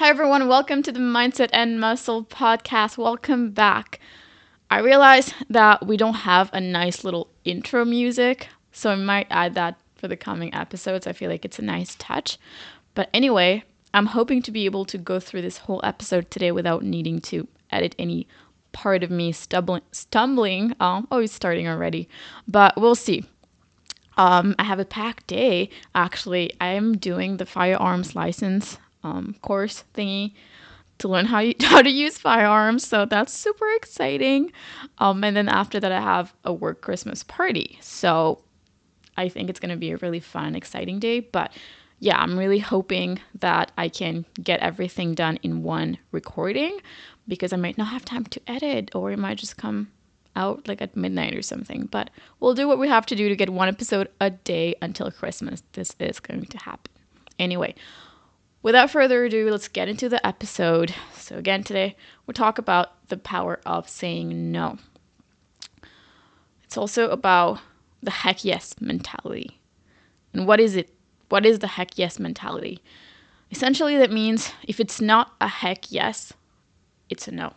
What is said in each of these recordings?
Hi everyone, welcome to the Mindset and Muscle podcast. Welcome back. I realize that we don't have a nice little intro music, so I might add that for the coming episodes. I feel like it's a nice touch. But anyway, I'm hoping to be able to go through this whole episode today without needing to edit any part of me stumbling. It's starting already, but we'll see. I have a packed day. Actually, I am doing the firearms license course thingy to learn how to use firearms. So that's super exciting. And then after that, I have a work Christmas party. So I think it's going to be a really fun, exciting day. But yeah, I'm really hoping that I can get everything done in one recording because I might not have time to edit, or it might just come out like at midnight or something. But we'll do what we have to do to get one episode a day until Christmas. This is going to happen. Anyway, without further ado, let's get into the episode. So again, today we'll talk about the power of saying no. It's also about the heck yes mentality. And what is it? What is the heck yes mentality? Essentially, that means if it's not a heck yes, it's a no.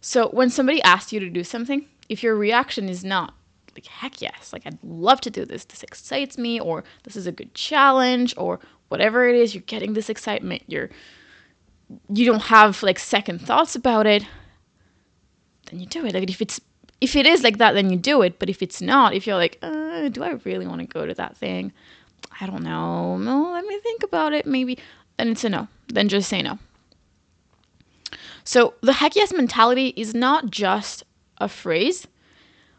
So when somebody asks you to do something, if your reaction is not like heck yes, like I'd love to do this excites me, or this is a good challenge, or whatever it is, you're getting this excitement, you don't have like second thoughts about it, then you do it. Like if it is like that, then you do it. But if it's not, if you're like, do I really want to go to that thing? I don't know. No, let me think about it. Maybe. Then it's a no. Then just say no. So the heck yes mentality is not just a phrase.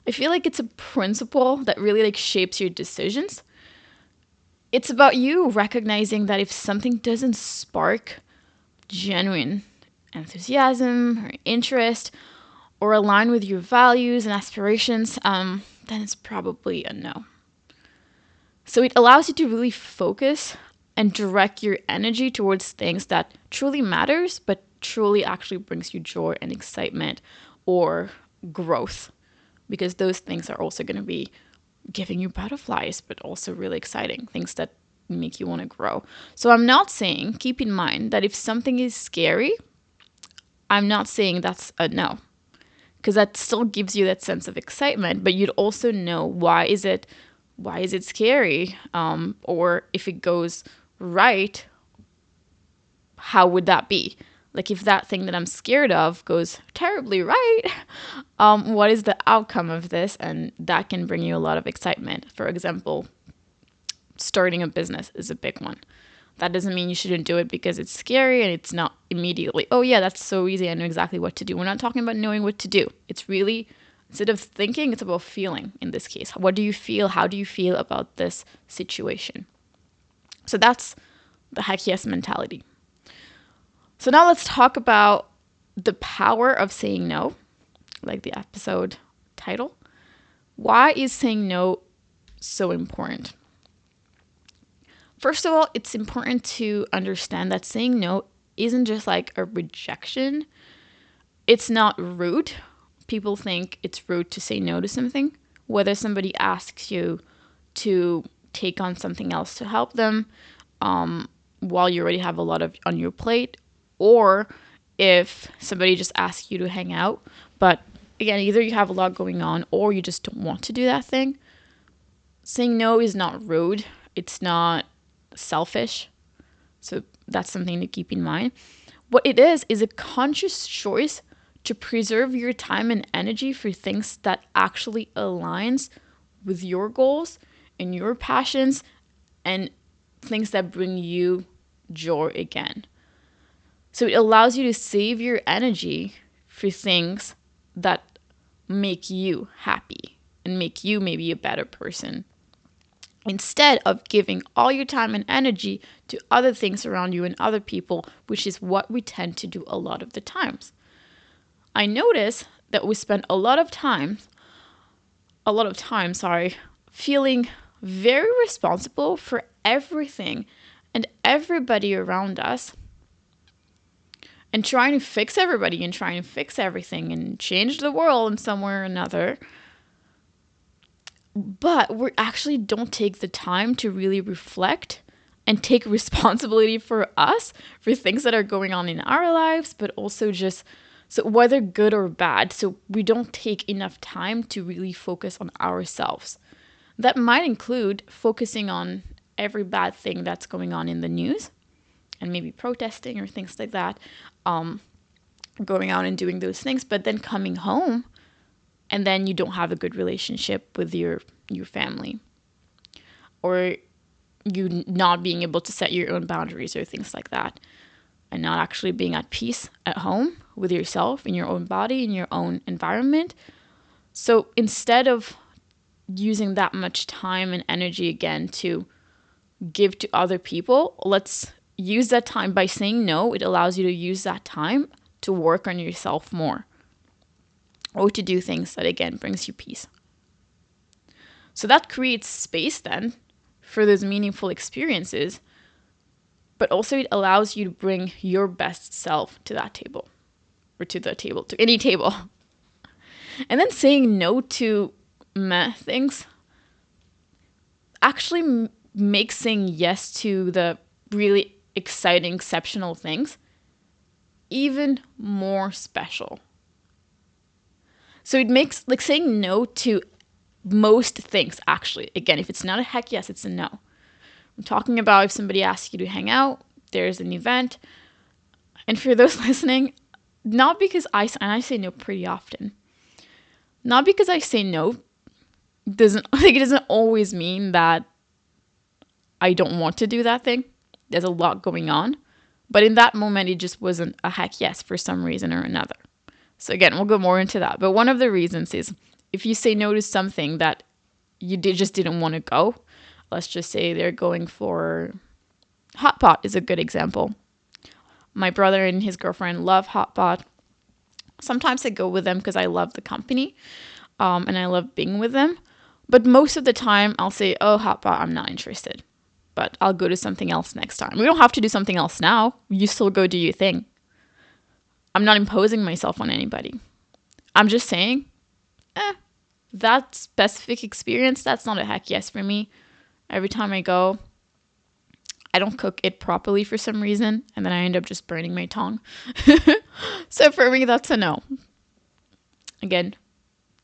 I feel like it's a principle that really like shapes your decisions. It's about you recognizing that if something doesn't spark genuine enthusiasm or interest or align with your values and aspirations, then it's probably a no. So it allows you to really focus and direct your energy towards things that truly matters, but truly actually brings you joy and excitement or growth, because those things are also going to be giving you butterflies, but also really exciting things that make you want to grow. So I'm not saying, keep in mind that if something is scary, I'm not saying that's a no, because that still gives you that sense of excitement, but you'd also know why is it scary, or if it goes right, how would that be? Like if that thing that I'm scared of goes terribly right, what is the outcome of this? And that can bring you a lot of excitement. For example, starting a business is a big one. That doesn't mean you shouldn't do it because it's scary and it's not immediately, oh yeah, that's so easy, I know exactly what to do. We're not talking about knowing what to do. It's really, instead of thinking, it's about feeling in this case. What do you feel? How do you feel about this situation? So that's the heck yes mentality. So now let's talk about the power of saying no, like the episode title. Why is saying no so important? First of all, it's important to understand that saying no isn't just like a rejection. It's not rude. People think it's rude to say no to something. Whether somebody asks you to take on something else to help them while you already have a lot on your plate, or if somebody just asks you to hang out. But again, either you have a lot going on or you just don't want to do that thing. Saying no is not rude. It's not selfish. So that's something to keep in mind. What it is a conscious choice to preserve your time and energy for things that actually aligns with your goals and your passions and things that bring you joy again. So it allows you to save your energy for things that make you happy and make you maybe a better person, instead of giving all your time and energy to other things around you and other people, which is what we tend to do a lot of the times. I notice that we spend a lot of time, feeling very responsible for everything and everybody around us, and trying to fix everybody and trying to fix everything and change the world in some way or another. But we actually don't take the time to really reflect and take responsibility for us, for things that are going on in our lives, but also just so whether good or bad, so we don't take enough time to really focus on ourselves. That might include focusing on every bad thing that's going on in the news and maybe protesting or things like that, going out and doing those things, but then coming home and then you don't have a good relationship with your family, or you not being able to set your own boundaries or things like that, and not actually being at peace at home with yourself, in your own body, in your own environment. So instead of using that much time and energy again to give to other people, let's use that time by saying no. It allows you to use that time to work on yourself more, or to do things that again brings you peace. So that creates space then for those meaningful experiences, but also it allows you to bring your best self to that table, or to the table, to any table. And then saying no to meh things actually makes saying yes to the really exciting, exceptional things even more special. So it makes like saying no to most things, actually. Again, if it's not a heck yes, it's a no. I'm talking about if somebody asks you to hang out, there's an event. And for those listening, not because I say no pretty often. Not because I say no doesn't like it doesn't always mean that I don't want to do that thing. There's a lot going on. But in that moment, it just wasn't a heck yes for some reason or another. So again, we'll go more into that. But one of the reasons is if you say no to something that you just didn't want to go, let's just say they're going for hot pot is a good example. My brother and his girlfriend love hot pot. Sometimes I go with them because I love the company and I love being with them. But most of the time I'll say, oh, hot pot, I'm not interested. But I'll go to something else next time. We don't have to do something else now. You still go do your thing. I'm not imposing myself on anybody. I'm just saying, that specific experience, that's not a heck yes for me. Every time I go, I don't cook it properly for some reason, and then I end up just burning my tongue. So for me, that's a no. Again,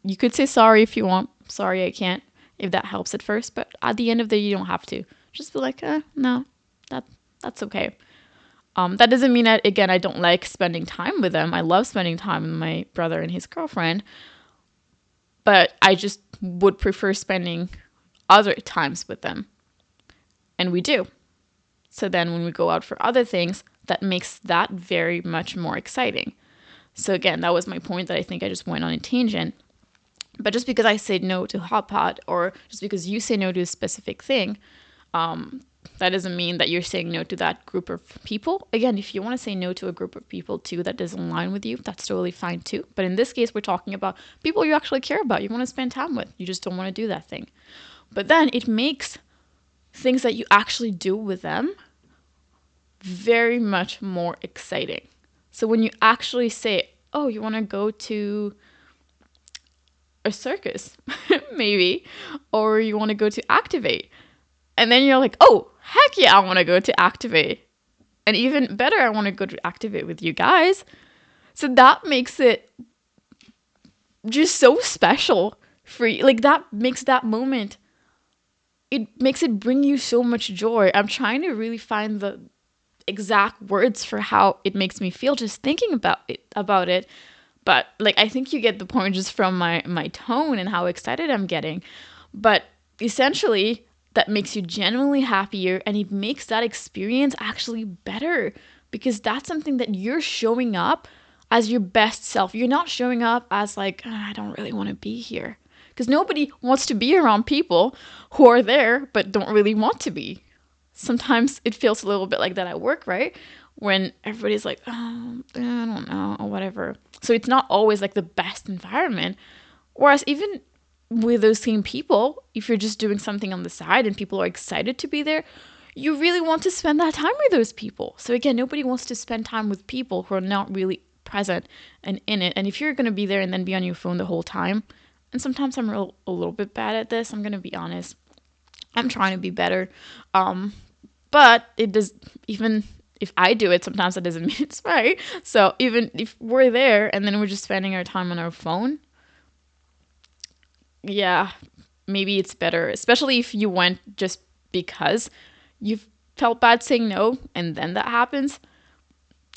you could say sorry if you want. Sorry, I can't, if that helps at first. But at the end of the day, you don't have to. Just be like, no, that's okay. That doesn't mean that, again, I don't like spending time with them. I love spending time with my brother and his girlfriend. But I just would prefer spending other times with them. And we do. So then when we go out for other things, that makes that very much more exciting. So again, that was my point that I think I just went on a tangent. But just because I say no to hot pot, or just because you say no to a specific thing, that doesn't mean that you're saying no to that group of people. Again, if you want to say no to a group of people too that doesn't align with you, that's totally fine too. But in this case, we're talking about people you actually care about, you want to spend time with. You just don't want to do that thing. But then it makes things that you actually do with them very much more exciting. So when you actually say, oh, you want to go to a circus, maybe, or you want to go to Activate. And then you're like, oh, heck yeah, I want to go to Activate. And even better, I want to go to Activate with you guys. So that makes it just so special for you. Like that makes that moment, it makes it bring you so much joy. I'm trying to really find the exact words for how it makes me feel just thinking about it. But like, I think you get the point just from my tone and how excited I'm getting. But essentially, that makes you genuinely happier, and it makes that experience actually better, because that's something that you're showing up as your best self. You're not showing up as like, I don't really want to be here. Because nobody wants to be around people who are there but don't really want to be. Sometimes it feels a little bit like that at work, right? When everybody's like, oh, I don't know, or whatever. So it's not always like the best environment. Whereas even with those same people, if you're just doing something on the side and people are excited to be there, you really want to spend that time with those people. So again, nobody wants to spend time with people who are not really present and in it. And if you're going to be there and then be on your phone the whole time, and sometimes I'm a little bit bad at this, I'm going to be honest. I'm trying to be better. But it does, even if I do it, sometimes that doesn't mean it's right. So even if we're there and then we're just spending our time on our phone, yeah, maybe it's better, especially if you went just because you felt bad saying no and then that happens.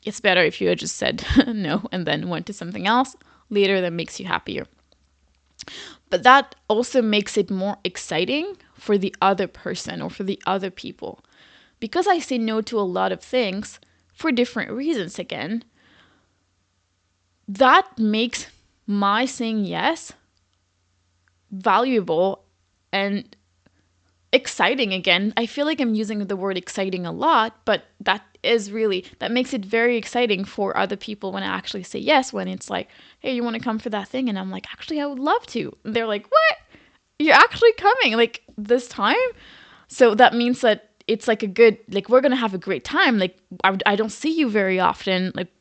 It's better if you had just said no and then went to something else later that makes you happier. But that also makes it more exciting for the other person or for the other people. Because I say no to a lot of things for different reasons again, that makes my saying yes valuable and exciting again. I feel like I'm using the word exciting a lot, but that makes it very exciting for other people when I actually say yes, when it's like, hey, you want to come for that thing? And I'm like, actually, I would love to. And they're like, what? You're actually coming like this time? So that means that it's like a good, like, we're going to have a great time. Like, I don't see you very often. Like,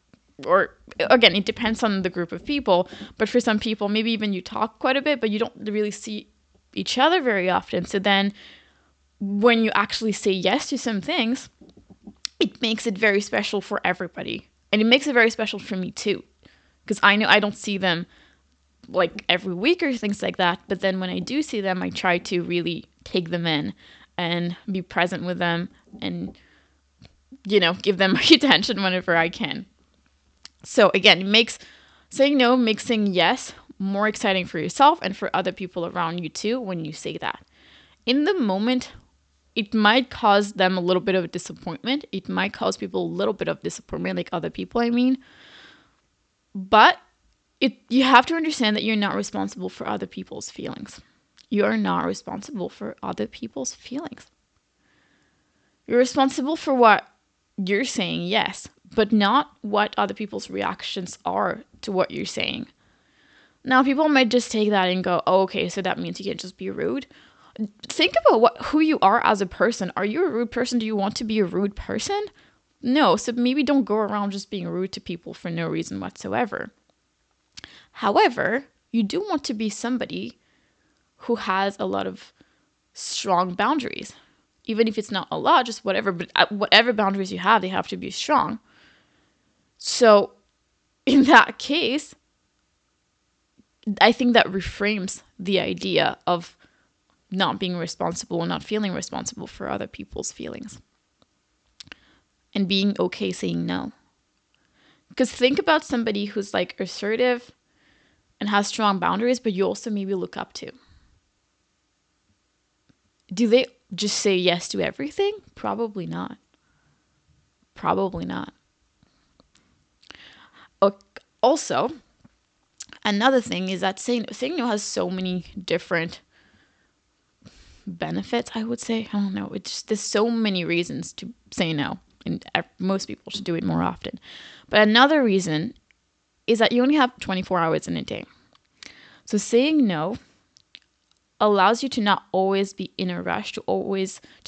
or again, it depends on the group of people. But for some people, maybe even you talk quite a bit, but you don't really see each other very often. So then when you actually say yes to some things, it makes it very special for everybody. And it makes it very special for me too. Because I know I don't see them like every week or things like that. But then when I do see them, I try to really take them in and be present with them and, give them my attention whenever I can. So again, it makes saying no, makes saying yes more exciting for yourself and for other people around you too when you say that. In the moment, it might cause them a little bit of disappointment. It might cause people a little bit of disappointment, like other people, I mean. But you have to understand that you're not responsible for other people's feelings. You are not responsible for other people's feelings. You're responsible for what you're saying, yes, but not what other people's reactions are to what you're saying. Now, people might just take that and go, oh, okay, so that means you can just be rude. Think about who you are as a person. Are you a rude person? Do you want to be a rude person? No, so maybe don't go around just being rude to people for no reason whatsoever. However, you do want to be somebody who has a lot of strong boundaries. Even if it's not a lot, just whatever, but whatever boundaries you have, they have to be strong. So in that case, I think that reframes the idea of not being responsible and not feeling responsible for other people's feelings. And being okay saying no. Because think about somebody who's like assertive and has strong boundaries, but you also maybe look up to. Do they just say yes to everything? Probably not. Probably not. Also, another thing is that saying no has so many different benefits, I would say. I don't know. There's so many reasons to say no. And most people should do it more often. But another reason is that you only have 24 hours in a day. So saying no allows you to not always be in a rush, to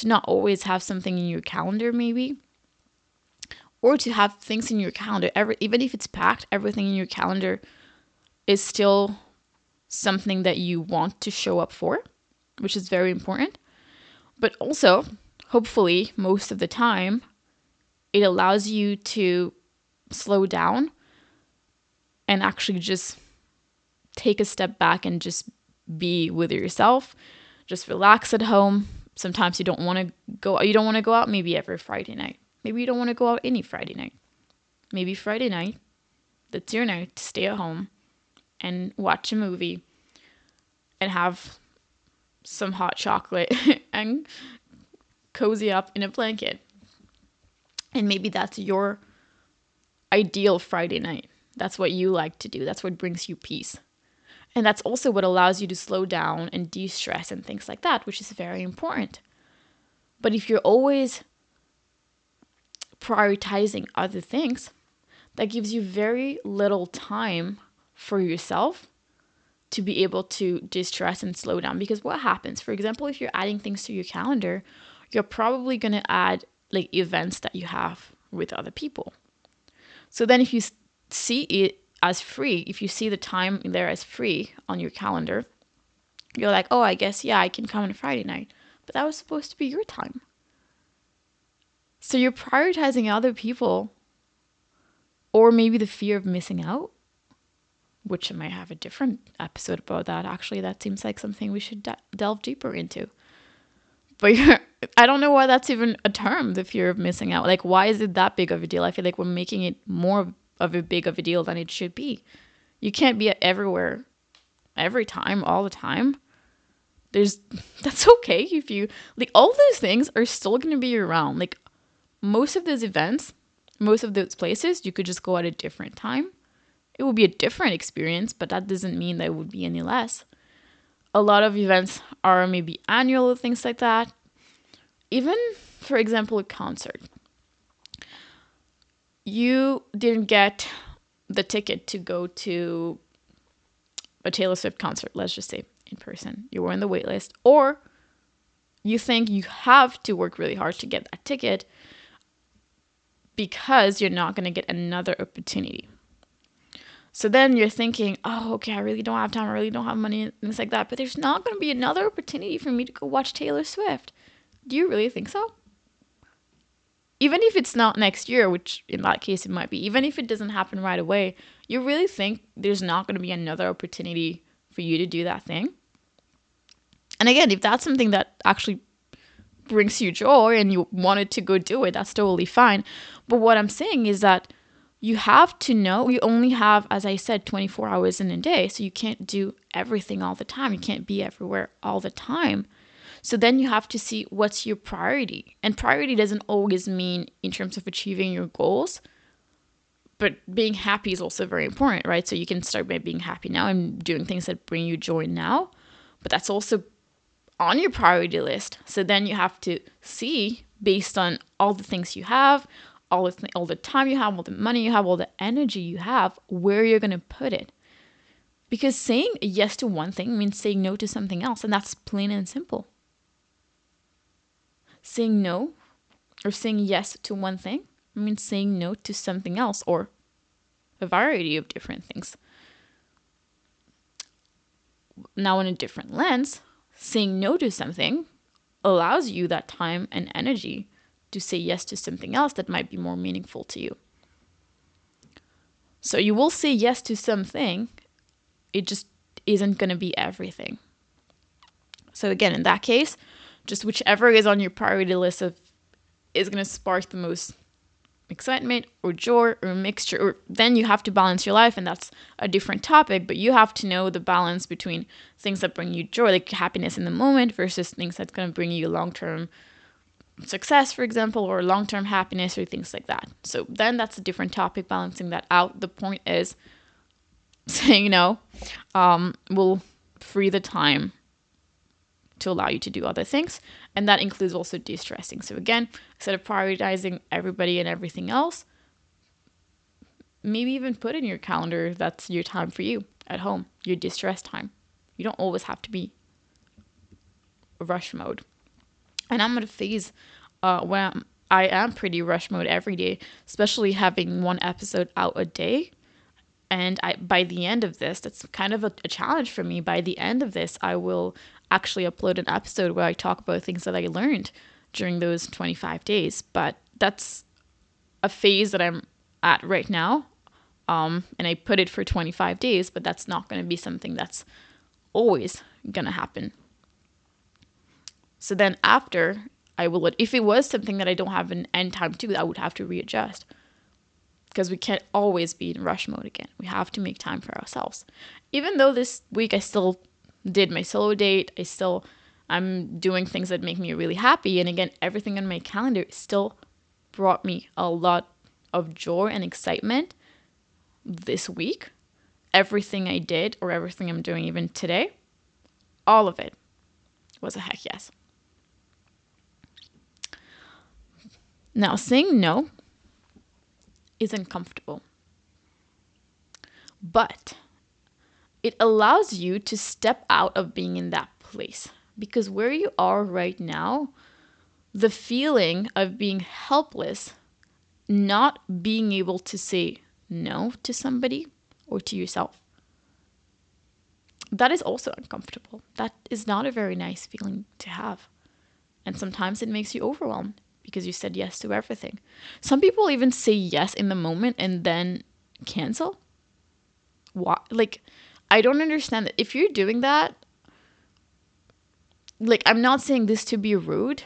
not always have something in your calendar maybe, or to have things in your calendar. Even if it's packed, everything in your calendar is still something that you want to show up for, which is very important. But also, hopefully, most of the time, it allows you to slow down and actually just take a step back and just be with yourself. Just relax at home. Sometimes you don't want to go out maybe every Friday night. Maybe you don't want to go out any Friday night. Maybe Friday night, that's your night to stay at home and watch a movie and have some hot chocolate and cozy up in a blanket. And maybe that's your ideal Friday night. That's what you like to do. That's what brings you peace. And that's also what allows you to slow down and de-stress and things like that, which is very important. But if you're always prioritizing other things, that gives you very little time for yourself to be able to de-stress and slow down. Because what happens, for example, if you're adding things to your calendar, you're probably going to add like events that you have with other people. So then if you see it as free, if you see the time there as free on your calendar, you're like, oh, I guess, yeah, I can come on a Friday night. But that was supposed to be your time. So you're prioritizing other people, or maybe the fear of missing out, which I might have a different episode about that. Actually, that seems like something we should delve deeper into. But I don't know why that's even a term, the fear of missing out. Like, why is it that big of a deal? I feel like we're making it more of a big of a deal than it should be. You can't be everywhere, every time, all the time. That's okay if you, like, all those things are still going to be around. Like, most of those events, most of those places, you could just go at a different time. It would be a different experience, but that doesn't mean that it would be any less. A lot of events are maybe annual, things like that. Even, for example, a concert. You didn't get the ticket to go to a Taylor Swift concert, let's just say, in person. You were on the wait list, or you think you have to work really hard to get that ticket because you're not going to get another opportunity. So then you're thinking, oh, okay, I really don't have time, I really don't have money, and things like that, but there's not going to be another opportunity for me to go watch Taylor Swift. Do you really think so? Even if it's not next year, which in that case it might be, even if it doesn't happen right away, you really think there's not going to be another opportunity for you to do that thing? And again, if that's something that actually brings you joy and you wanted to go do it, that's totally fine. But what I'm saying is that you have to know you only have, as I said, 24 hours in a day. So you can't do everything all the time. You can't be everywhere all the time. So then you have to see what's your priority. And priority doesn't always mean in terms of achieving your goals, but being happy is also very important, right? So you can start by being happy now and doing things that bring you joy now. But that's also on your priority list. So then you have to see, based on all the things you have, all the time you have, all the money you have, all the energy you have, where you're going to put it. Because saying yes to one thing means saying no to something else, and that's plain and simple. Saying no or saying yes to one thing means saying no to something else, or a variety of different things. Now, in a different lens, saying no to something allows you that time and energy to say yes to something else that might be more meaningful to you. So you will say yes to something, it just isn't going to be everything. So again, in that case, just whichever is on your priority list is going to spark the most excitement or joy or mixture, or then you have to balance your life, and that's a different topic, but you have to know the balance between things that bring you joy, like happiness in the moment, versus things that's going to bring you long-term success, for example, or long-term happiness, or things like that. So then that's a different topic, balancing that out. The point is saying no will free the time to allow you to do other things, and that includes also de-stressing. So again, instead of prioritizing everybody and everything else, maybe even put in your calendar that's your time for you at home, your de-stress time. You don't always have to be rush mode. And I'm at a phase where I am pretty rush mode every day, especially having one episode out a day. And by the end of this, that's kind of a challenge for me. By the end of this, I will actually upload an episode where I talk about things that I learned during those 25 days. But that's a phase that I'm at right now. And I put it for 25 days, but that's not going to be something that's always going to happen. So then after, I will, if it was something that I don't have an end time to, I would have to readjust. Because we can't always be in rush mode again. We have to make time for ourselves. Even though this week I still did my solo date, I'm doing things that make me really happy. And again, everything on my calendar still brought me a lot of joy and excitement this week. Everything I did, or everything I'm doing even today, all of it was a heck yes. Now, saying no isn't comfortable, but it allows you to step out of being in that place, because where you are right now, the feeling of being helpless, not being able to say no to somebody or to yourself, that is also uncomfortable. That is not a very nice feeling to have. And sometimes it makes you overwhelmed. because you said yes to everything. Some people even say yes in the moment and then cancel. Why? Like, I don't understand that. If you're doing that, like, I'm not saying this to be rude,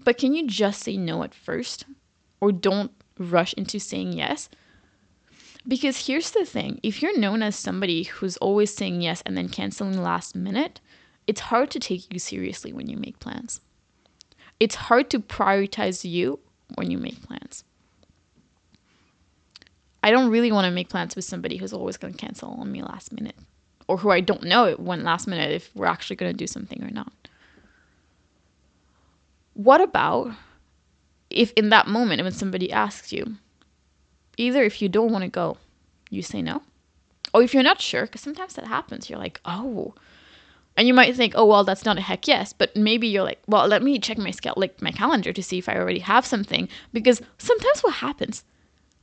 but can you just say no at first? Or don't rush into saying yes? Because here's the thing, if you're known as somebody who's always saying yes and then canceling last minute, it's hard to take you seriously when you make plans. It's hard to prioritize you when you make plans. I don't really want to make plans with somebody who's always going to cancel on me last minute, or who I don't know when last minute if we're actually going to do something or not. What about if in that moment when somebody asks you, either if you don't want to go, you say no, or if you're not sure, because sometimes that happens, you're like, oh, and you might think, oh, well, that's not a heck yes, but maybe you're like, well, let me check my calendar to see if I already have something, because sometimes what happens,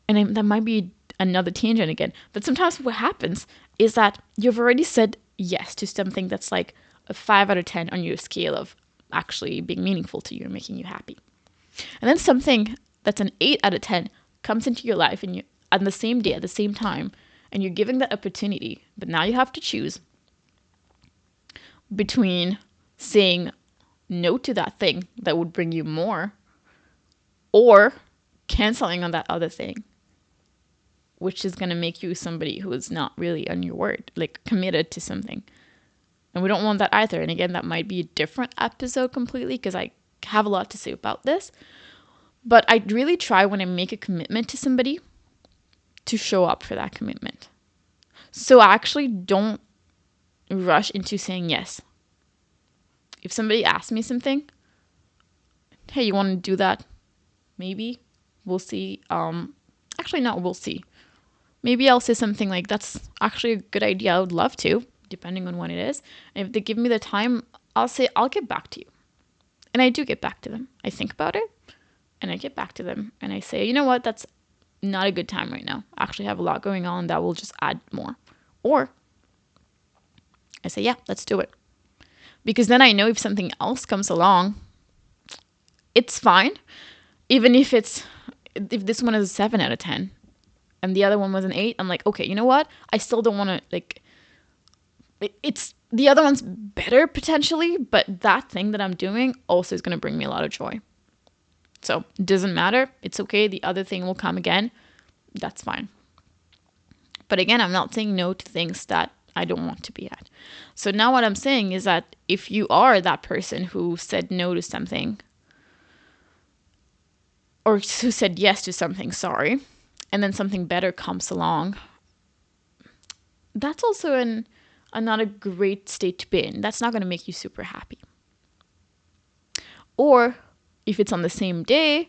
and that might be another tangent again, but sometimes what happens is that you've already said yes to something that's like a 5 out of 10 on your scale of actually being meaningful to you and making you happy. And then something that's an 8 out of 10 comes into your life and you on the same day, at the same time, and you're giving that opportunity, but now you have to choose between saying no to that thing that would bring you more or canceling on that other thing, which is going to make you somebody who is not really on your word, like committed to something. And we don't want that either. And again, that might be a different episode completely because I have a lot to say about this. But I really try when I make a commitment to somebody to show up for that commitment. So I actually don't rush into saying yes. If somebody asks me something, hey, you want to do that? Maybe. We'll see. Actually, no, we'll see. Maybe I'll say something like, that's actually a good idea. I would love to, depending on what it is. And if they give me the time, I'll say, I'll get back to you. And I do get back to them. I think about it and I get back to them. And I say, you know what? That's not a good time right now. I actually have a lot going on that will just add more. Or I say, yeah, let's do it. Because then I know if something else comes along, it's fine. Even if this one is a 7 out of 10 and the other one was an 8, I'm like, okay, you know what? I still don't want to, like, it's, the other one's better potentially, but that thing that I'm doing also is going to bring me a lot of joy. So it doesn't matter. It's okay. The other thing will come again. That's fine. But again, I'm not saying no to things that I don't want to be at. So now what I'm saying is that if you are that person who said no to something, or who said yes to something, sorry, and then something better comes along, that's also not a great state to be in. That's not going to make you super happy. Or if it's on the same day,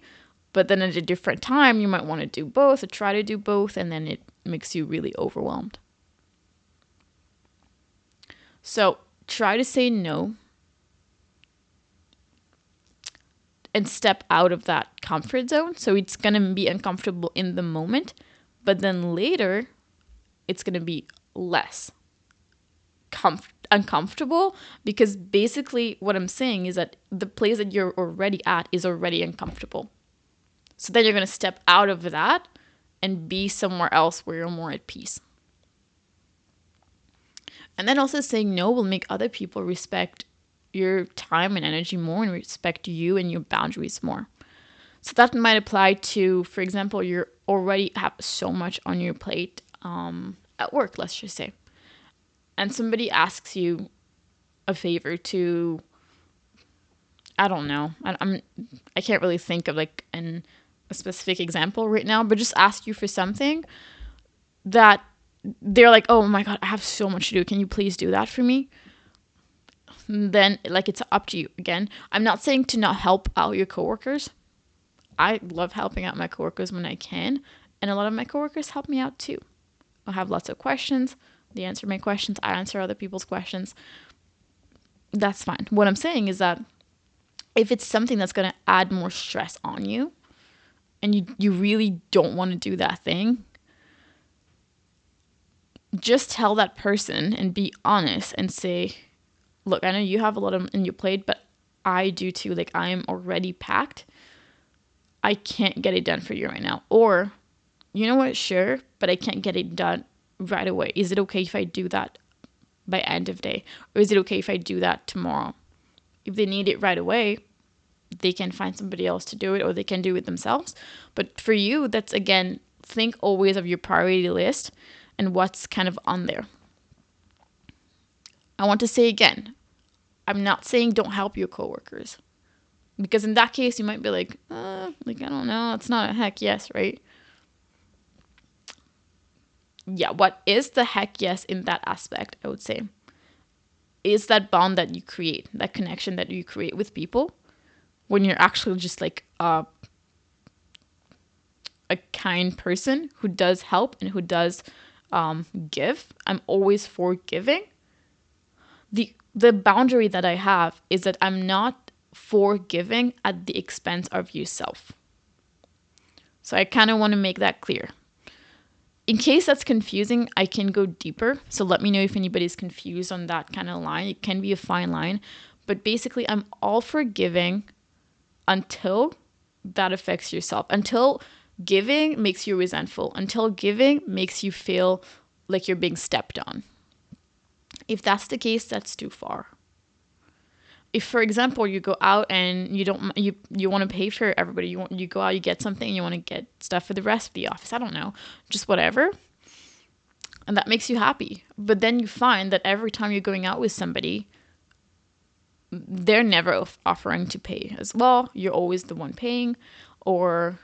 but then at a different time, you might want to do both or try to do both, and then it makes you really overwhelmed. So try to say no and step out of that comfort zone. So it's going to be uncomfortable in the moment, but then later it's going to be less uncomfortable, because basically what I'm saying is that the place that you're already at is already uncomfortable. So then you're going to step out of that and be somewhere else where you're more at peace. And then also saying no will make other people respect your time and energy more and respect you and your boundaries more. So that might apply to, for example, you already have so much on your plate at work, let's just say. And somebody asks you a favor to, I don't know, I can't really think of like a specific example right now, but just ask you for something that they're like, oh my God, I have so much to do. Can you please do that for me? Then like it's up to you. Again, I'm not saying to not help out your coworkers. I love helping out my coworkers when I can. And a lot of my coworkers help me out too. I have lots of questions. They answer my questions. I answer other people's questions. That's fine. What I'm saying is that if it's something that's going to add more stress on you and you really don't want to do that thing, just tell that person and be honest and say, look, I know you have a lot in your plate, but I do too. Like, I am already packed. I can't get it done for you right now. Or, you know what? Sure, but I can't get it done right away. Is it okay if I do that by end of day? Or is it okay if I do that tomorrow? If they need it right away, they can find somebody else to do it, or they can do it themselves. But for you, that's, again, think always of your priority list and what's kind of on there. I want to say again, I'm not saying don't help your coworkers, because in that case you might be like, I don't know, it's not a heck yes, right? Yeah, what is the heck yes in that aspect, I would say, is that bond that you create, that connection that you create with people when you're actually just like a kind person who does help and who does give. I'm always for giving. The boundary that I have is that I'm not for giving at the expense of yourself. So I kind of want to make that clear. In case that's confusing, I can go deeper. So let me know if anybody's confused on that kind of line. It can be a fine line. But basically, I'm all for giving until that affects yourself. Until giving makes you resentful. Until giving makes you feel like you're being stepped on. If that's the case, that's too far. If, for example, you go out and you want to pay for everybody, you go out, you get something, you want to get stuff for the rest of the office, I don't know, just whatever, and that makes you happy. But then you find that every time you're going out with somebody, they're never offering to pay as well. You're always the one paying, or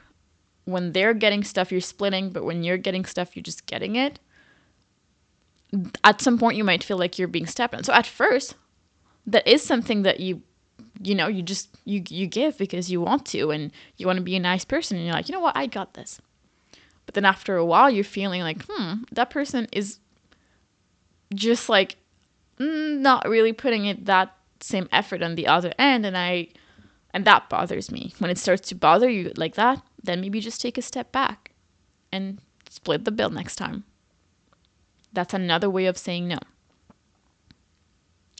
when they're getting stuff, you're splitting, but when you're getting stuff, you're just getting it. At some point, you might feel like you're being stepped on. So at first, that is something that you give because you want to, and you want to be a nice person, and you're like, you know what, I got this. But then after a while, you're feeling like, that person is just like not really putting it that same effort on the other end, and that bothers me. When it starts to bother you like that, then maybe just take a step back and split the bill next time. That's another way of saying no.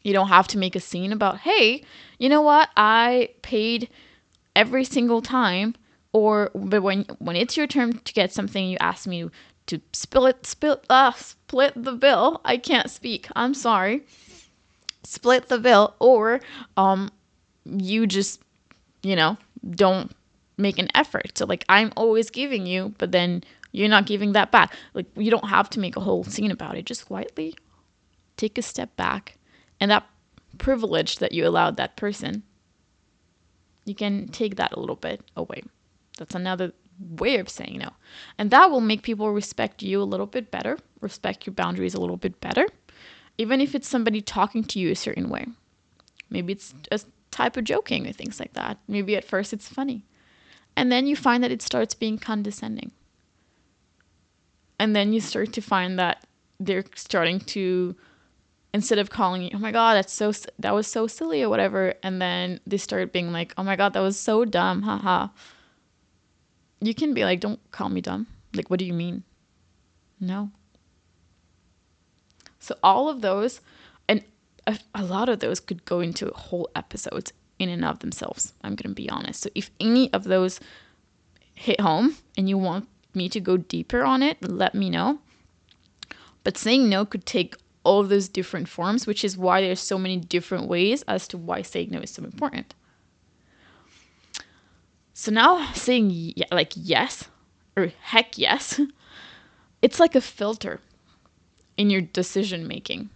You don't have to make a scene about, hey, you know what, I paid every single time. But when it's your turn to get something, you ask me to split the bill. I can't speak. I'm sorry. Split the bill, or you just, don't make an effort. So like, I'm always giving you, but then you're not giving that back. Like, you don't have to make a whole scene about it. Just quietly take a step back, and that privilege that you allowed that person, you can take that a little bit away. That's another way of saying no. And that will make people respect you a little bit better, respect your boundaries a little bit better, even if it's somebody talking to you a certain way. Maybe it's a type of joking or things like that. Maybe at first it's funny. And then you find that it starts being condescending. And then you start to find that they're starting to, instead of calling you, oh my God, that was so silly or whatever, and then they start being like, oh my God, that was so dumb, haha. You can be like, don't call me dumb. Like, what do you mean? No. So all of those, and a lot of those could go into whole episodes in and of themselves. I'm going to be honest. So if any of those hit home and you want me to go deeper on it, let me know. But saying no could take all of those different forms, which is why there's so many different ways as to why saying no is so important. So now saying yes, or heck yes, it's like a filter in your decision making.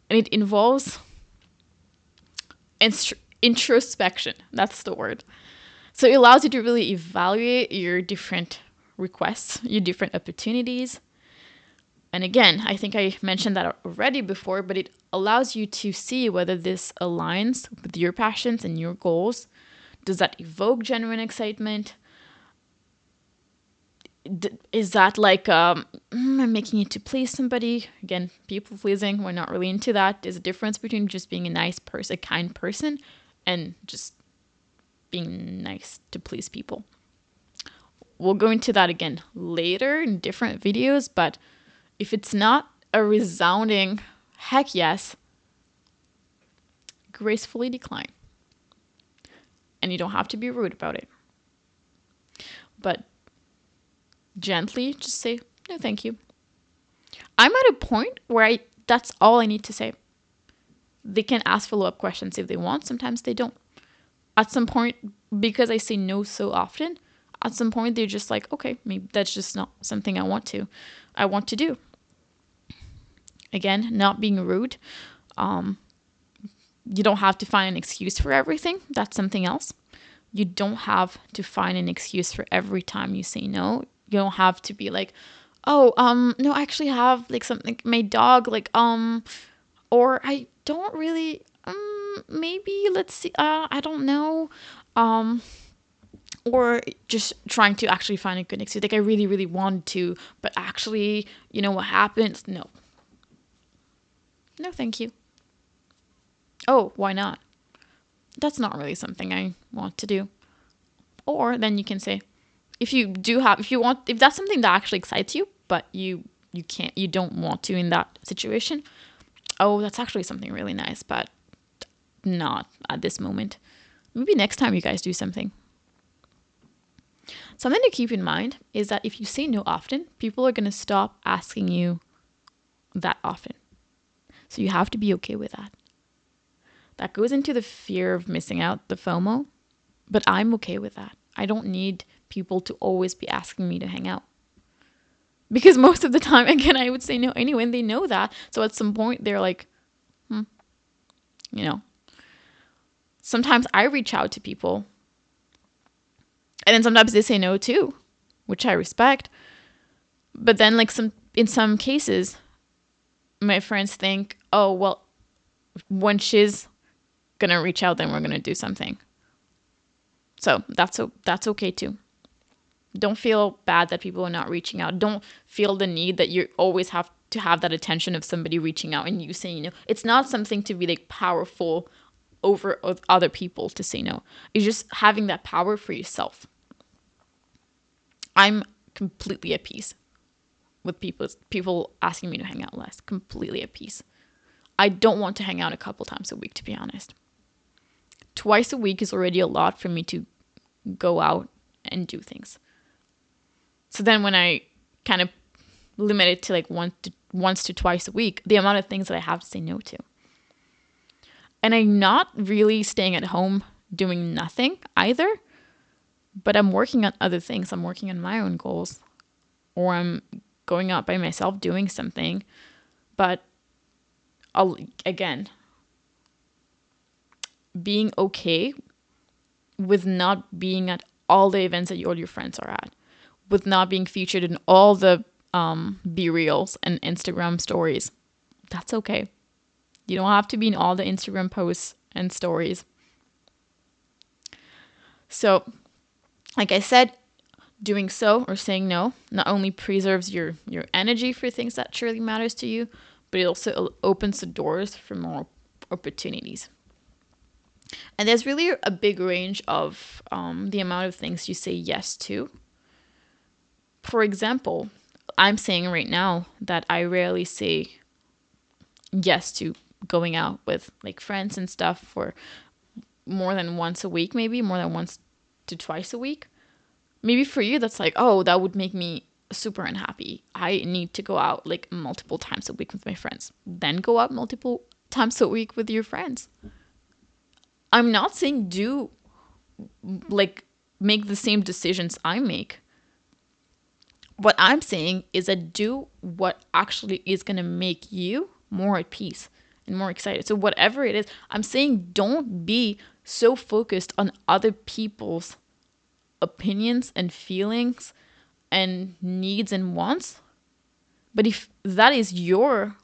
And it involves introspection. That's the word. So it allows you to really evaluate your different requests, your different opportunities. And again, I think I mentioned that already before, but it allows you to see whether this aligns with your passions and your goals. Does that evoke genuine excitement? Is that like I'm making it to please somebody? Again, people pleasing, we're not really into that. There's a difference between just being a nice person, a kind person, and just being nice to please people. We'll go into that again later in different videos, but if it's not a resounding heck yes, gracefully decline. And you don't have to be rude about it. But gently just say, no, thank you. I'm at a point where that's all I need to say. They can ask follow-up questions if they want. Sometimes they don't. At some point, because I say no so often, at some point they're just like, okay, maybe that's just not something I want to do. Again, not being rude. You don't have to find an excuse for everything. That's something else. You don't have to find an excuse for every time you say no. You don't have to be like, oh, no, I actually have like something, my dog, like, or I don't really, maybe let's see, I don't know, or just trying to actually find a good excuse. Like, I really, really want to, but actually, you know what happens? No. No, thank you. Oh, why not? That's not really something I want to do. Or then you can say, if that's something that actually excites you, but you don't want to in that situation. Oh, that's actually something really nice, but not at this moment. Maybe next time you guys do something. Something to keep in mind is that if you say no often, people are going to stop asking you that often. So you have to be okay with that. That goes into the fear of missing out, the FOMO, but I'm okay with that. I don't need people to always be asking me to hang out. Because most of the time, again, I would say no anyway, and they know that. So at some point, they're like, you know. Sometimes I reach out to people, and then sometimes they say no too, which I respect. But then, like, in some cases, my friends think, oh, well, when she's going to reach out, then we're going to do something. So that's okay too. Don't feel bad that people are not reaching out. Don't feel the need that you always have to have that attention of somebody reaching out and you saying no. It's not something to be like powerful over other people to say no. It's just having that power for yourself. I'm completely at peace with people asking me to hang out less. Completely at peace. I don't want to hang out a couple times a week, to be honest. Twice a week is already a lot for me to go out and do things. So then when I kind of limit it to like once to twice a week, the amount of things that I have to say no to. And I'm not really staying at home doing nothing either, but I'm working on other things. I'm working on my own goals, or I'm going out by myself doing something. But again, being okay with not being at all the events that all your friends are at, with not being featured in all the Be Reels and Instagram stories. That's okay. You don't have to be in all the Instagram posts and stories. So, like I said, doing so or saying no not only preserves your energy for things that truly matters to you, but it also opens the doors for more opportunities. And there's really a big range of the amount of things you say yes to. For example, I'm saying right now that I rarely say yes to going out with like friends and stuff for more than once a week, maybe more than once to twice a week. Maybe for you, that's like, oh, that would make me super unhappy. I need to go out like multiple times a week with my friends. Then go out multiple times a week with your friends. I'm not saying make the same decisions I make. What I'm saying is that do what actually is going to make you more at peace and more excited. So whatever it is, I'm saying don't be so focused on other people's opinions and feelings and needs and wants. But if that is your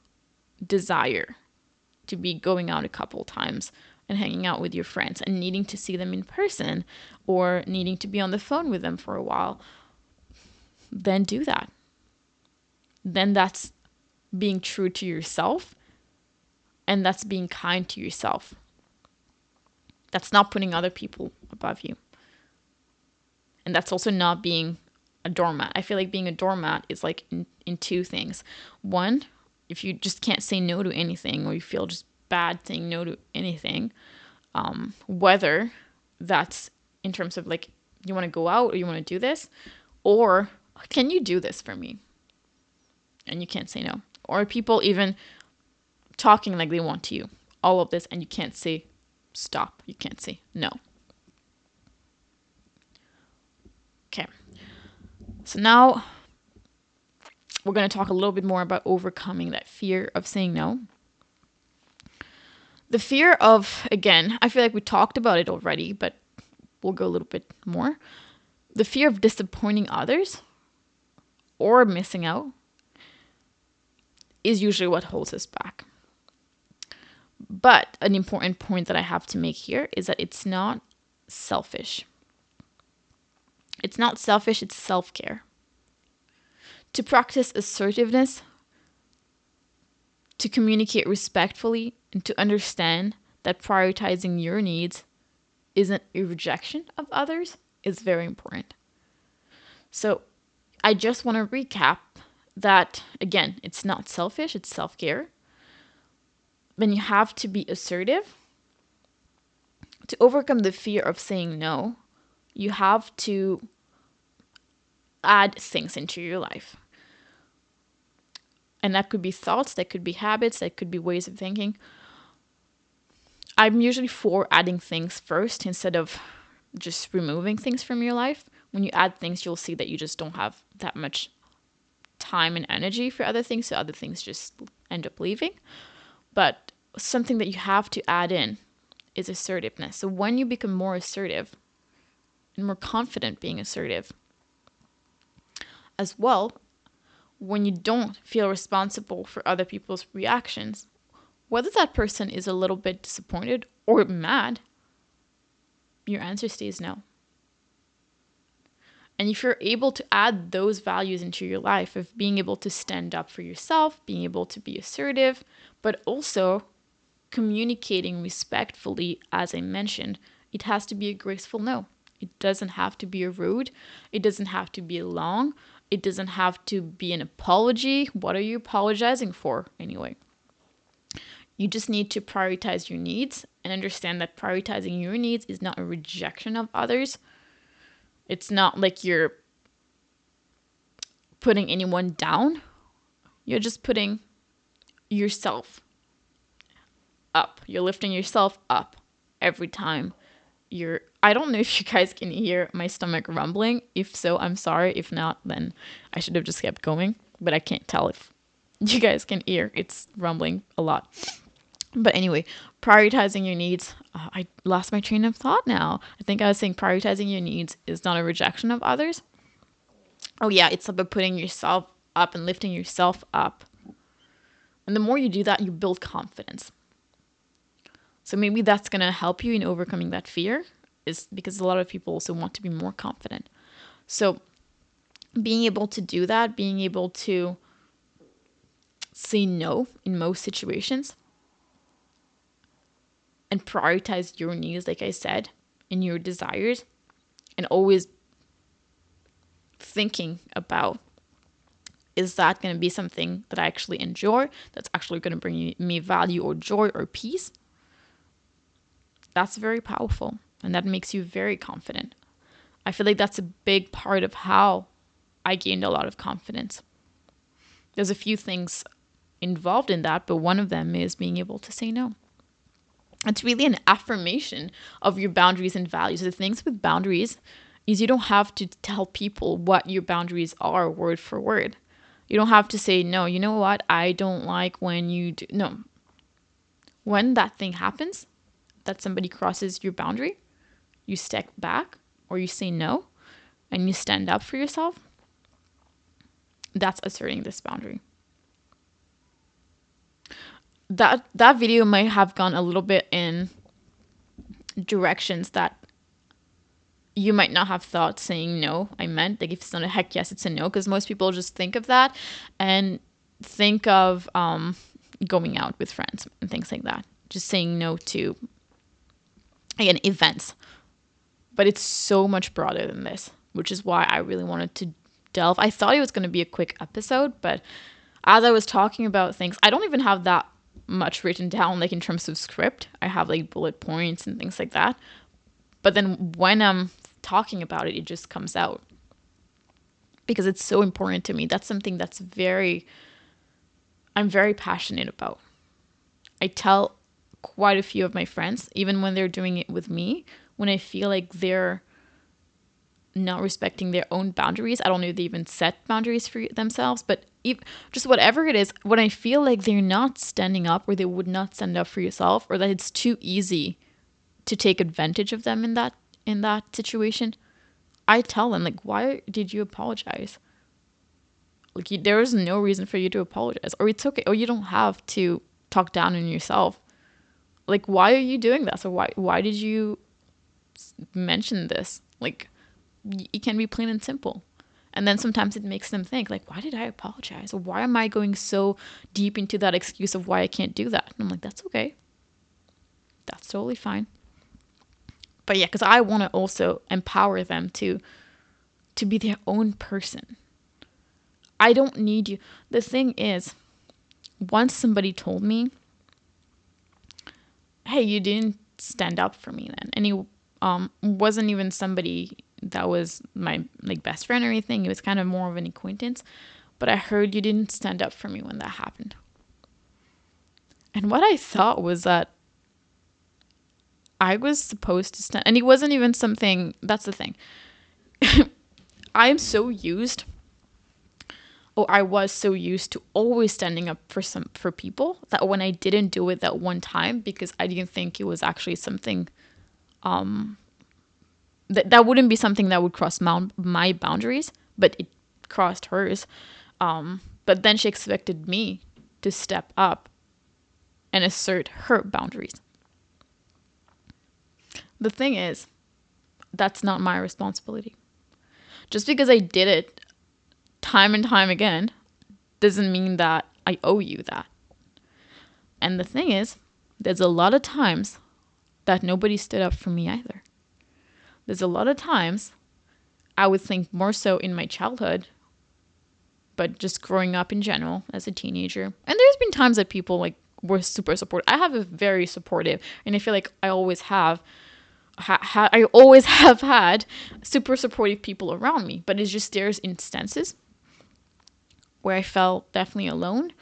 desire to be going out a couple times and hanging out with your friends and needing to see them in person or needing to be on the phone with them for a while, then do that. Then that's being true to yourself, and that's being kind to yourself. That's not putting other people above you. And that's also not being a doormat. I feel like being a doormat is like in two things. One, if you just can't say no to anything, or you feel just bad saying no to anything, whether that's in terms of like, you want to go out or you want to do this, or can you do this for me? And you can't say no. Or people even talking like they want to you, all of this, and you can't say stop. You can't say no. Okay. So now we're going to talk a little bit more about overcoming that fear of saying no. The fear of, again, I feel like we talked about it already, but we'll go a little bit more. The fear of disappointing others or missing out is usually what holds us back. But an important point that I have to make here is that it's not selfish. It's not selfish, it's self-care. To practice assertiveness, to communicate respectfully, and to understand that prioritizing your needs isn't a rejection of others is very important. So I just want to recap that, again, it's not selfish, it's self-care. Then you have to be assertive. To overcome the fear of saying no, you have to add things into your life. And that could be thoughts, that could be habits, that could be ways of thinking. I'm usually for adding things first instead of just removing things from your life. When you add things, you'll see that you just don't have that much time and energy for other things, so other things just end up leaving. But something that you have to add in is assertiveness. So when you become more assertive and more confident being assertive, as well, when you don't feel responsible for other people's reactions, whether that person is a little bit disappointed or mad, your answer stays no. And if you're able to add those values into your life of being able to stand up for yourself, being able to be assertive, but also communicating respectfully, as I mentioned, it has to be a graceful no. It doesn't have to be a rude. It doesn't have to be long. It doesn't have to be an apology. What are you apologizing for anyway? You just need to prioritize your needs and understand that prioritizing your needs is not a rejection of others. It's not like you're putting anyone down. You're just putting yourself up. You're lifting yourself up every time I don't know if you guys can hear my stomach rumbling. If so, I'm sorry. If not, then I should have just kept going. But I can't tell if you guys can hear. It's rumbling a lot. But anyway, prioritizing your needs. I lost my train of thought now. I think I was saying prioritizing your needs is not a rejection of others. Oh yeah, it's about putting yourself up and lifting yourself up. And the more you do that, you build confidence. So maybe that's going to help you in overcoming that fear, is because a lot of people also want to be more confident. So being able to do that, being able to say no in most situations and prioritize your needs, like I said, and your desires, and always thinking about, is that going to be something that I actually enjoy, that's actually going to bring me value or joy or peace? That's very powerful, and that makes you very confident. I feel like that's a big part of how I gained a lot of confidence. There's a few things involved in that, but one of them is being able to say no. It's really an affirmation of your boundaries and values. The things with boundaries is you don't have to tell people what your boundaries are word for word. You don't have to say, no, you know what? I don't like when you do. No. When that thing happens, that somebody crosses your boundary, you step back or you say no and you stand up for yourself. That's asserting this boundary. That video might have gone a little bit in directions that you might not have thought saying no I meant. Like if it's not a heck yes, it's a no, because most people just think of that and think of going out with friends and things like that. Just saying no to, again, events. But it's so much broader than this, which is why I really wanted to delve. I thought it was going to be a quick episode, but as I was talking about things, I don't even have that much written down, like in terms of script. I have like bullet points and things like that. But then when I'm talking about it, it just comes out because it's so important to me. That's something I'm very passionate about. I tell quite a few of my friends, even when they're doing it with me, when I feel like they're not respecting their own boundaries. I don't know if they even set boundaries for themselves, but just whatever it is, when I feel like they're not standing up or they would not stand up for yourself, or that it's too easy to take advantage of them in that situation, I tell them, like, why did you apologize? Like, there is no reason for you to apologize, or it's okay, or you don't have to talk down on yourself. Like, why are you doing this, or why did you mention this? Like, it can be plain and simple. And then sometimes it makes them think, like, why did I apologize? Or why am I going so deep into that excuse of why I can't do that? And I'm like, that's okay. That's totally fine. But yeah, because I want to also empower them to be their own person. I don't need you. The thing is, once somebody told me, hey, you didn't stand up for me then. And he wasn't even somebody that was my like best friend or anything. It was kind of more of an acquaintance. But I heard you didn't stand up for me when that happened. And what I thought was that I was supposed to stand, and it wasn't even something, that's the thing. I'm so used, or I was so used to always standing up for people, that when I didn't do it that one time because I didn't think it was actually something that wouldn't be something that would cross my boundaries, but it crossed hers. But then she expected me to step up and assert her boundaries. The thing is, that's not my responsibility. Just because I did it time and time again doesn't mean that I owe you that. And the thing is, there's a lot of times that nobody stood up for me either. There's a lot of times, I would think more so in my childhood, but just growing up in general as a teenager. And there's been times that people like were super supportive. I have a very supportive, and I feel like I always have I always have had super supportive people around me, but it's just there's instances where I felt definitely alone,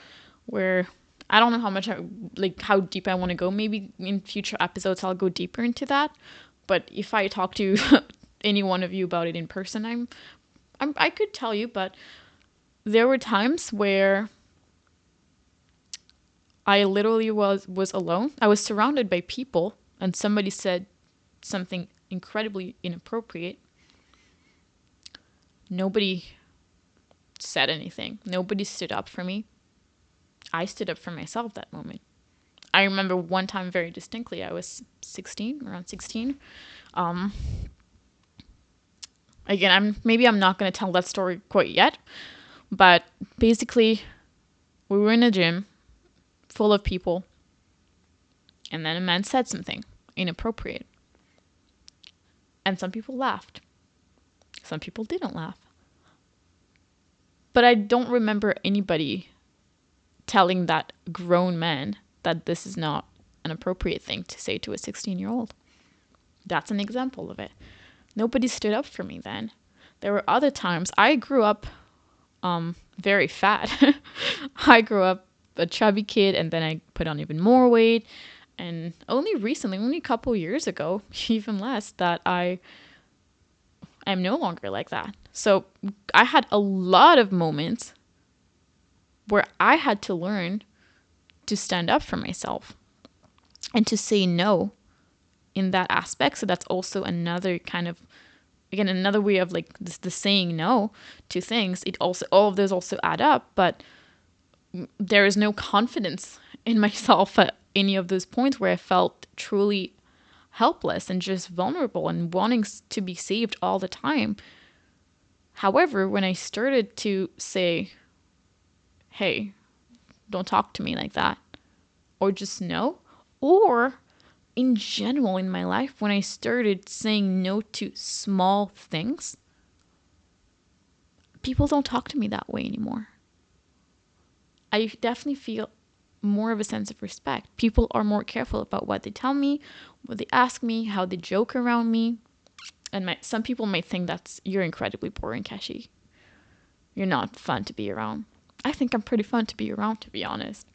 where I don't know how much how deep I want to go. Maybe in future episodes I'll go deeper into that. But if I talk to any one of you about it in person, I could tell you, but there were times where I literally was alone. I was surrounded by people and somebody said something incredibly inappropriate. Nobody said anything. Nobody stood up for me. I stood up for myself that moment. I remember one time very distinctly. I was 16, around 16. Again, I'm not going to tell that story quite yet, but basically, we were in a gym full of people, and then a man said something inappropriate, and some people laughed. Some people didn't laugh. But I don't remember anybody telling that grown man that this is not an appropriate thing to say to a 16-year-old. That's an example of it. Nobody stood up for me then. There were other times. I grew up very fat. I grew up a chubby kid, and then I put on even more weight. And only recently, only a couple years ago, even less, that I'm no longer like that. So I had a lot of moments where I had to learn to stand up for myself and to say no in that aspect. So that's also another kind of, again, another way of like the saying no to things. It also, all of those also add up, but there is no confidence in myself at any of those points where I felt truly helpless and just vulnerable and wanting to be saved all the time. However, when I started to say, hey, don't talk to me like that, or just no, or in general in my life, when I started saying no to small things, people don't talk to me that way anymore. I definitely feel more of a sense of respect. People are more careful about what they tell me, what they ask me, how they joke around me. And some people might think you're incredibly boring, Keshi. You're not fun to be around. I think I'm pretty fun to be around, to be honest.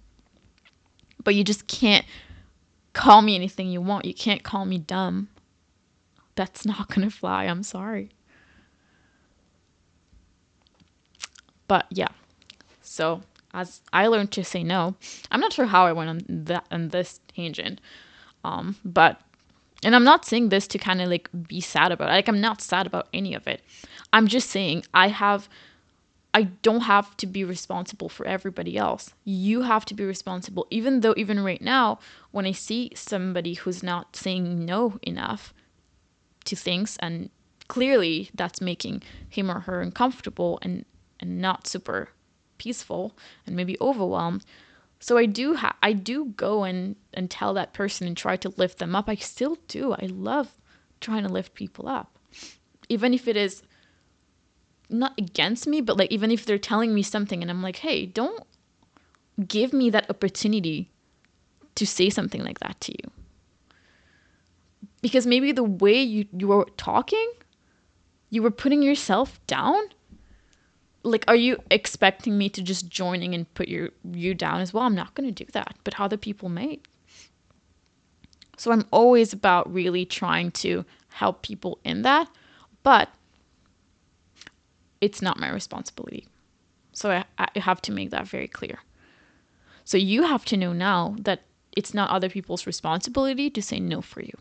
But you just can't call me anything you want. You can't call me dumb. That's not going to fly. I'm sorry. But yeah. So as I learned to say no, I'm not sure how I went on this tangent. But and I'm not saying this to kind of like be sad about it. Like, I'm not sad about any of it. I'm just saying I don't have to be responsible for everybody else. You have to be responsible. Even though, even right now, when I see somebody who's not saying no enough to things, and clearly that's making him or her uncomfortable and not super peaceful and maybe overwhelmed. So I do go and tell that person and try to lift them up. I still do. I love trying to lift people up. Even if it is not against me, but like even if they're telling me something and I'm like, hey, don't give me that opportunity to say something like that to you. Because maybe the way you were talking, you were putting yourself down. Like, are you expecting me to just join in and put you down as well? I'm not going to do that, but other people may. So I'm always about really trying to help people in that, but it's not my responsibility. So I have to make that very clear. So you have to know now that it's not other people's responsibility to say no for you.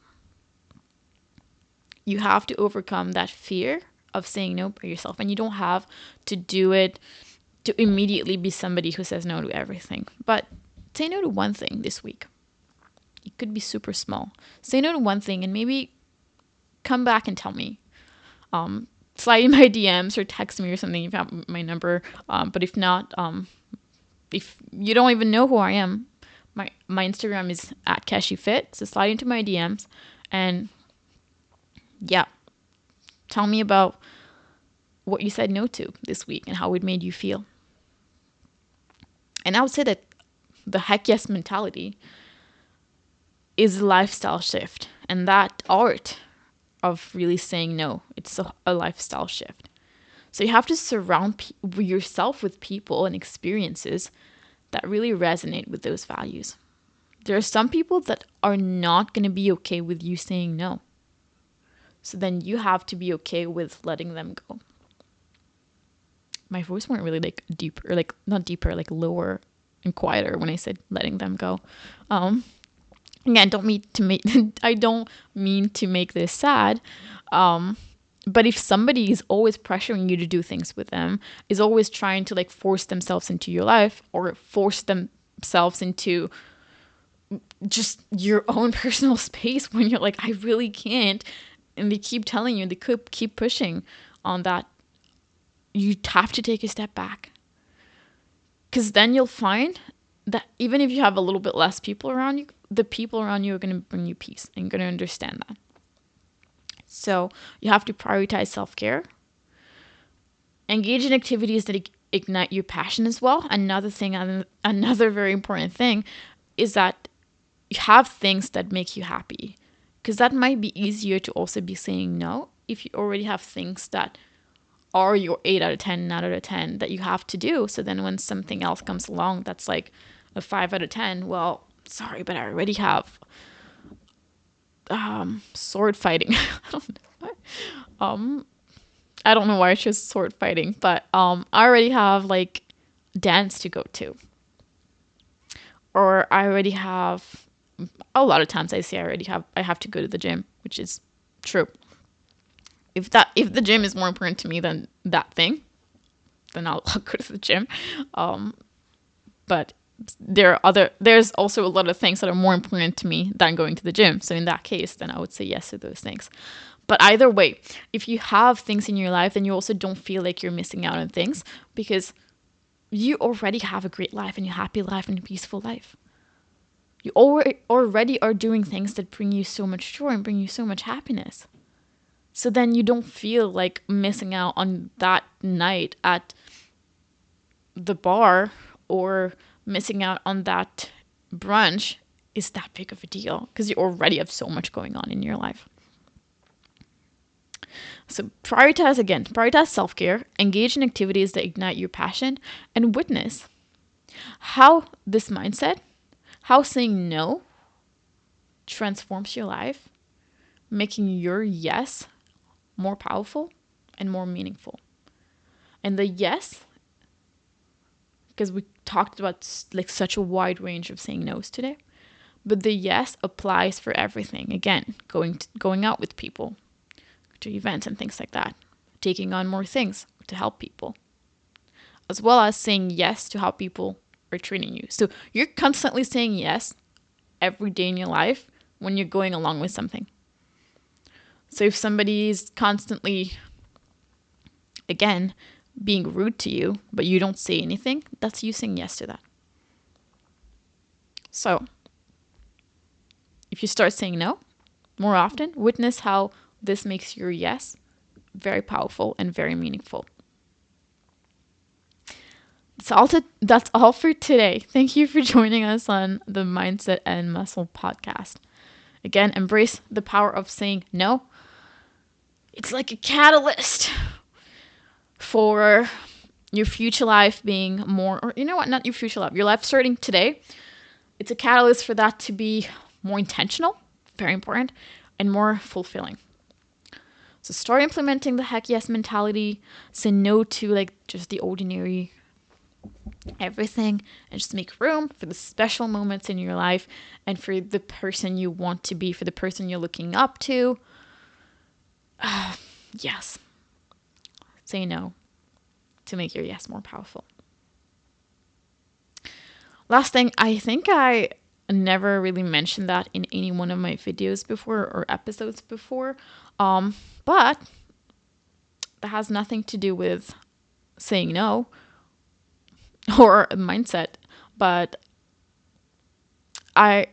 You have to overcome that fear of saying no by yourself, and you don't have to do it to immediately be somebody who says no to everything. But say no to one thing this week. It could be super small. Say no to one thing and maybe come back and tell me. Slide in my DMs or text me or something if you have my number. But if not, if you don't even know who I am, my Instagram is @KeshiFit. So slide into my DMs and yeah, tell me about what you said no to this week and how it made you feel. And I would say that the heck yes mentality is a lifestyle shift, and that art of really saying no, it's a lifestyle shift. So you have to surround yourself with people and experiences that really resonate with those values. There are some people that are not going to be okay with you saying no. So then you have to be okay with letting them go. My voice went really like deeper, like not deeper, like lower and quieter when I said letting them go. Again, I don't mean to make this sad. But if somebody is always pressuring you to do things with them, is always trying to like force themselves into your life or force themselves into just your own personal space when you're like, I really can't. And they keep telling you, they could keep pushing on that. You have to take a step back. Because then you'll find that even if you have a little bit less people around you, the people around you are going to bring you peace and going to understand that. So you have to prioritize self-care. Engage in activities that ignite your passion as well. Another very important thing is that you have things that make you happy. Because that might be easier to also be saying no if you already have things that are your 8 out of 10, 9 out of 10 that you have to do. So then when something else comes along that's like a 5 out of 10, well, sorry, but I already have sword fighting. I don't know why I chose sword fighting, but I already have like dance to go to. Or I already have, a lot of times I say I have to go to the gym, which is true. If the gym is more important to me than that thing, then I'll go to the gym. But there's also a lot of things that are more important to me than going to the gym. So in that case, then I would say yes to those things. But either way, if you have things in your life, then you also don't feel like you're missing out on things because you already have a great life and a happy life and a peaceful life. You already are doing things that bring you so much joy and bring you so much happiness. So then you don't feel like missing out on that night at the bar or missing out on that brunch is that big of a deal because you already have so much going on in your life. So prioritize self-care, engage in activities that ignite your passion, and witness how this mindset, how saying no transforms your life, making your yes more powerful and more meaningful. And the yes, because we talked about like such a wide range of saying no's today, but the yes applies for everything. Again, going out with people, to events and things like that, taking on more things to help people, as well as saying yes to how people are treating you. So you're constantly saying yes every day in your life when you're going along with something. So if somebody's constantly, again, being rude to you, but you don't say anything, that's you saying yes to that. So if you start saying no more often, witness how this makes your yes very powerful and very meaningful. That's all for today. Thank you for joining us on the Mindset and Muscle podcast. Again, embrace the power of saying no. It's like a catalyst for your future life being more, or you know what, not your future life, your life starting today. It's a catalyst for that to be more intentional, very important, and more fulfilling. So start implementing the heck yes mentality. Say no to like just the ordinary everything, and just make room for the special moments in your life and for the person you want to be, for the person you're looking up to. Yes. Say no to make your yes more powerful. Last thing, I think I never really mentioned that in any one of my videos before or episodes before, but that has nothing to do with saying no or mindset, but that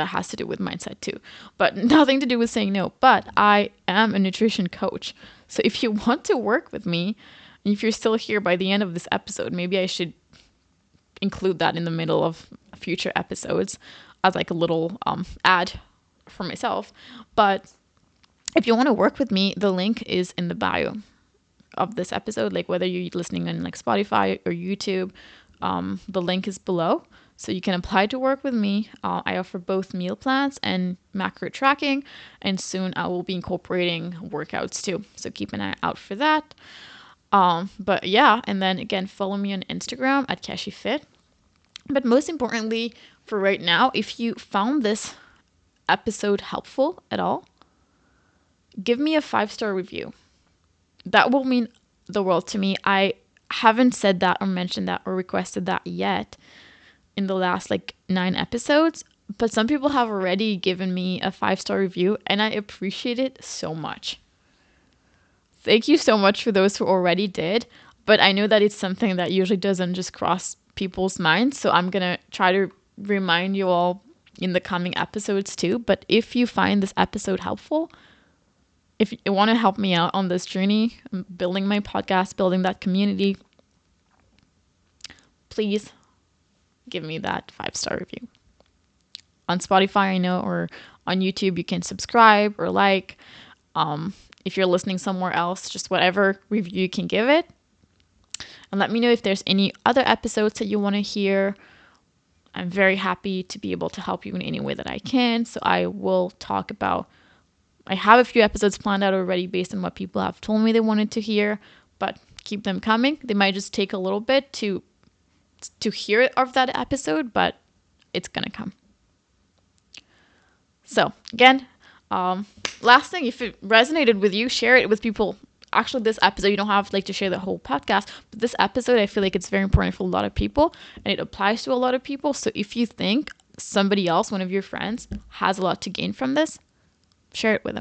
has to do with mindset too, but nothing to do with saying no. But I am a nutrition coach. So if you want to work with me, if you're still here by the end of this episode, maybe I should include that in the middle of future episodes as like a little ad for myself. But if you want to work with me, the link is in the bio of this episode, like whether you're listening on like Spotify or YouTube, the link is below. So you can apply to work with me. I offer both meal plans and macro tracking, and soon I will be incorporating workouts too. So keep an eye out for that. But yeah, and then again, follow me on Instagram at CashyFit. But most importantly, for right now, if you found this episode helpful at all, give me a 5-star review. That will mean the world to me. I haven't said that or mentioned that or requested that yet in the last like 9 episodes, but some people have already given me a 5-star review, and I appreciate it so much. Thank you so much for those who already did, but I know that it's something that usually doesn't just cross people's minds, so I'm gonna try to remind you all in the coming episodes too. But if you find this episode helpful, if you want to help me out on this journey, building my podcast, building that community, please give me that 5-star review. On Spotify, I know, or on YouTube, you can subscribe or like. If you're listening somewhere else, just whatever review you can give it. And let me know if there's any other episodes that you want to hear. I'm very happy to be able to help you in any way that I can. So I will talk about, I have a few episodes planned out already based on what people have told me they wanted to hear, but keep them coming. They might just take a little bit to hear of that episode, but it's going to come. So again, last thing, if it resonated with you, share it with people. Actually, this episode, you don't have like to share the whole podcast, but this episode, I feel like it's very important for a lot of people, and it applies to a lot of people. So if you think somebody else, one of your friends, has a lot to gain from this, share it with them.